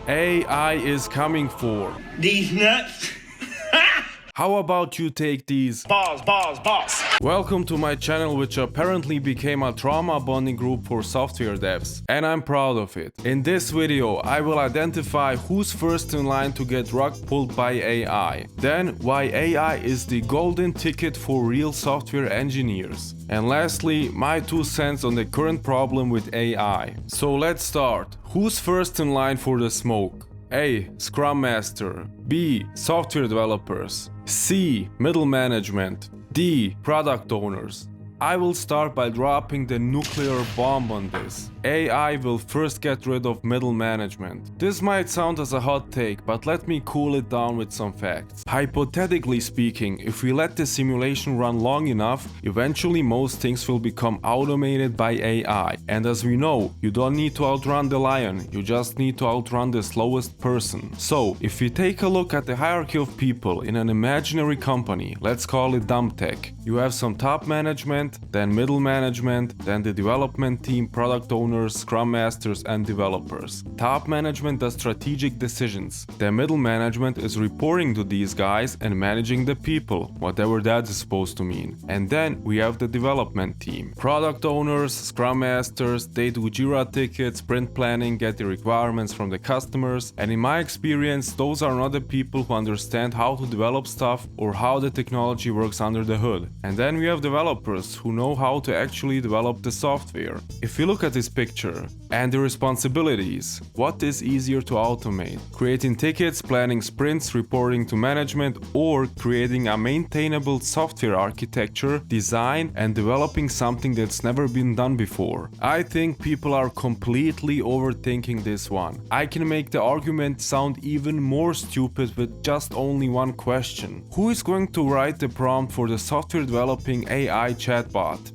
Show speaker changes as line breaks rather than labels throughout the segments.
AI is coming for.
These nuts.
How about you take these
Balls.
Welcome to my channel, which apparently became a trauma bonding group for software devs, and I'm proud of it. In this video, I will identify who's first in line to get rug pulled by AI, then why AI is the golden ticket for real software engineers, and lastly, my 2 cents on the current problem with AI. So let's start. Who's first in line for the smoke? A. Scrum Master. B. Software developers. C. Middle management. D. Product owners. I will start by dropping the nuclear bomb on this. AI will first get rid of middle management. This might sound as a hot take, but let me cool it down with some facts. Hypothetically speaking, if we let the simulation run long enough, eventually most things will become automated by AI. And as we know, you don't need to outrun the lion, you just need to outrun the slowest person. So, if we take a look at the hierarchy of people in an imaginary company, let's call it dumb tech. You have some top management, then middle management, then the development team, product owners, scrum masters, and developers. Top management does strategic decisions. The middle management is reporting to these guys and managing the people, whatever that is supposed to mean. And then we have the development team. Product owners, scrum masters, they do Jira tickets, sprint planning, get the requirements from the customers, and in my experience, those are not the people who understand how to develop stuff or how the technology works under the hood. And then we have developers who know how to actually develop the software. If you look at this picture and the responsibilities, what is easier to automate? Creating tickets, planning sprints, reporting to management, or creating a maintainable software architecture, design, and developing something that's never been done before? I think people are completely overthinking this one. I can make the argument sound even more stupid with just only one question. Who is going to write the prompt for the software developing AI chatbot?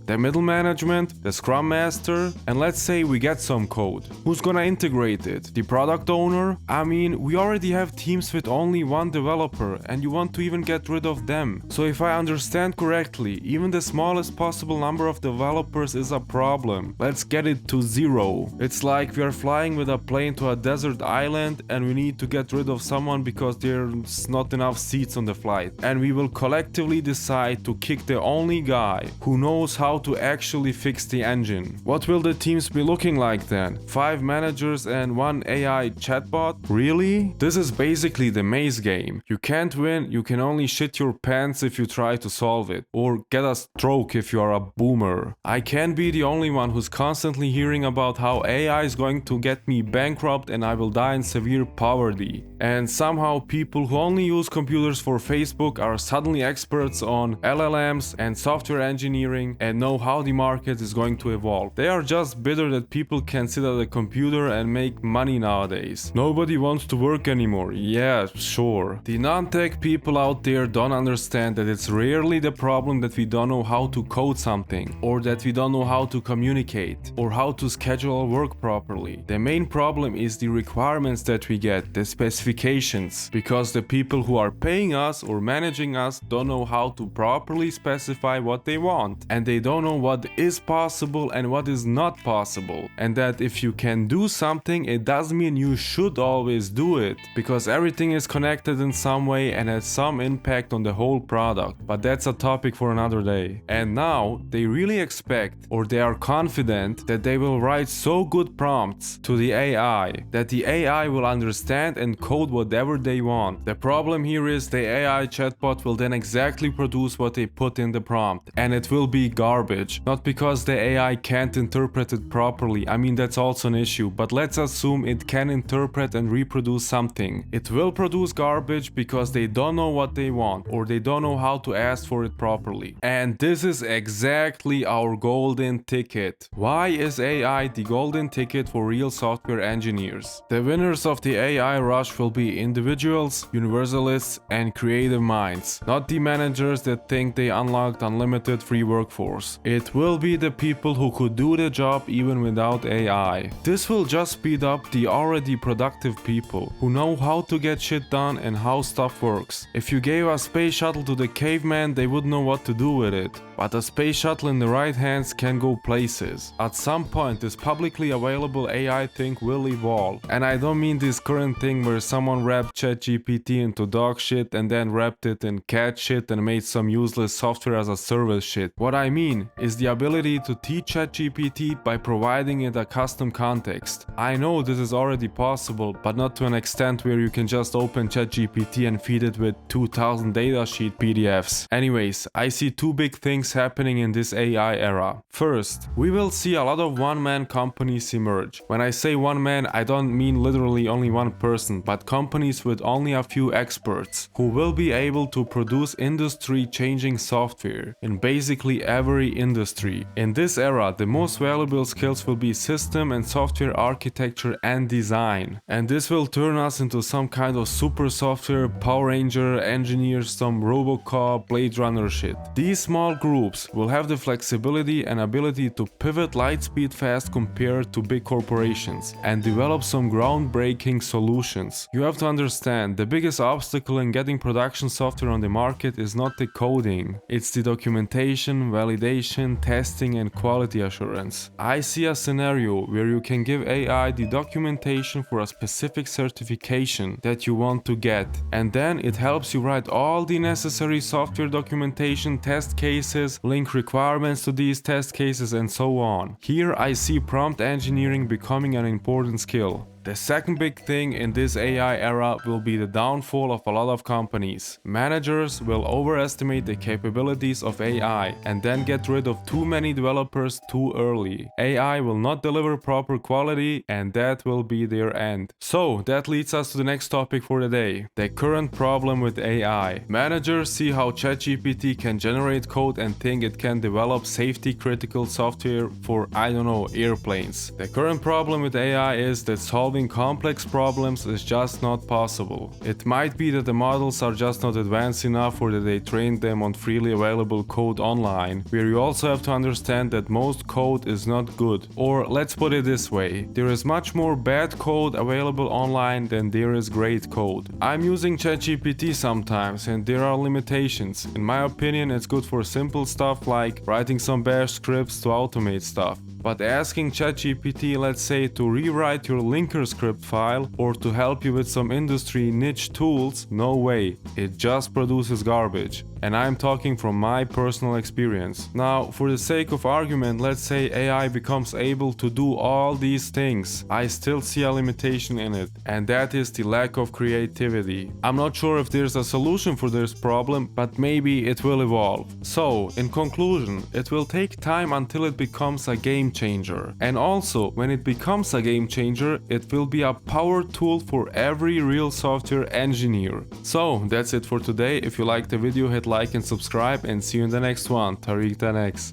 The middle management, the scrum master, and let's say we get some code. Who's gonna integrate it? The product owner? I mean, we already have teams with only one developer and you want to even get rid of them. So if I understand correctly, even the smallest possible number of developers is a problem. Let's get it to 0. It's like we are flying with a plane to a desert island and we need to get rid of someone because there's not enough seats on the flight. And we will collectively decide to kick the only guy who knows how to actually fix the engine. What will the teams be looking like then? 5 managers and 1 AI chatbot? Really? This is basically the maze game. You can't win, you can only shit your pants if you try to solve it, or get a stroke if you are a boomer. I can't be the only one who's constantly hearing about how AI is going to get me bankrupt and I will die in severe poverty. And somehow people who only use computers for Facebook are suddenly experts on LLMs and software engineering and know how the market is going to evolve. They are just bitter that people can sit at a computer and make money nowadays. Nobody wants to work anymore. Yeah, sure. The non-tech people out there don't understand that it's rarely the problem that we don't know how to code something, or that we don't know how to communicate, or how to schedule our work properly. The main problem is the requirements that we get, the specifications, because the people who are paying us or managing us don't know how to properly specify what they want, and they don't know what is possible and what is not possible, and that if you can do something, it doesn't mean you should always do it, because everything is connected in some way and has some impact on the whole product, but that's a topic for another day. And now they really expect, or they are confident, that they will write so good prompts to the AI that the AI will understand and code whatever they want. The problem here is the AI chatbot will then exactly produce what they put in the prompt, and it will be garbage. Not because the AI can't interpret it properly, I mean that's also an issue, but let's assume it can interpret and reproduce something. It will produce garbage because they don't know what they want, or they don't know how to ask for it properly. And this is exactly our golden ticket. Why is AI the golden ticket for real software engineers? The winners of the AI rush will be individuals, universalists, and creative minds, not the managers that think they unlocked unlimited free workforce. It will be the people who could do the job even without AI. AI. This will just speed up the already productive people who know how to get shit done and how stuff works. If you gave a space shuttle to the caveman, they would know what to do with it. But a space shuttle in the right hands can go places. At some point, this publicly available AI thing will evolve. And I don't mean this current thing where someone wrapped ChatGPT into dog shit and then wrapped it in cat shit and made some useless software as a service shit. What I mean is the ability to teach ChatGPT by providing it a custom context. I know this is already possible, but not to an extent where you can just open ChatGPT and feed it with 2000 datasheet PDFs. Anyways, I see two big things happening in this AI era. First, we will see a lot of one-man companies emerge. When I say one man, I don't mean literally only one person, but companies with only a few experts who will be able to produce industry-changing software in basically every industry. In this era, the most valuable skills will be system and software architecture and design. And this will turn us into some kind of super software, Power Ranger, engineers, some Robocop, Blade Runner shit. These small groups will have the flexibility and ability to pivot lightspeed fast compared to big corporations and develop some groundbreaking solutions. You have to understand, the biggest obstacle in getting production software on the market is not the coding, it's the documentation, validation, testing and quality assurance. I see a scenario where you can give AI the documentation for a specific certification that you want to get, and then it helps you write all the necessary software documentation, test cases, link requirements to these test cases and so on. Here I see prompt engineering becoming an important skill. The second big thing in this AI era will be the downfall of a lot of companies. Managers will overestimate the capabilities of AI and then get rid of too many developers too early. AI will not deliver proper quality and that will be their end. So that leads us to the next topic for the day. The current problem with AI. Managers see how ChatGPT can generate code and think it can develop safety critical software for, I don't know, airplanes. The current problem with AI is that solving complex problems is just not possible. It might be that the models are just not advanced enough or that they trained them on freely available code online, where you also have to understand that most code is not good. Or let's put it this way, there is much more bad code available online than there is great code. I'm using ChatGPT sometimes and there are limitations. In my opinion, it's good for simple stuff like writing some bash scripts to automate stuff. But asking ChatGPT, let's say, to rewrite your linker script file or to help you with some industry niche tools, no way. It just produces garbage. And I'm talking from my personal experience. Now, for the sake of argument, let's say AI becomes able to do all these things. I still see a limitation in it, and that is the lack of creativity. I'm not sure if there's a solution for this problem, but maybe it will evolve. So, in conclusion, it will take time until it becomes a game changer. And also, when it becomes a game changer, it will be a power tool for every real software engineer. So, that's it for today. If you liked the video, hit like and subscribe, and see you in the next one. Tariq 10X.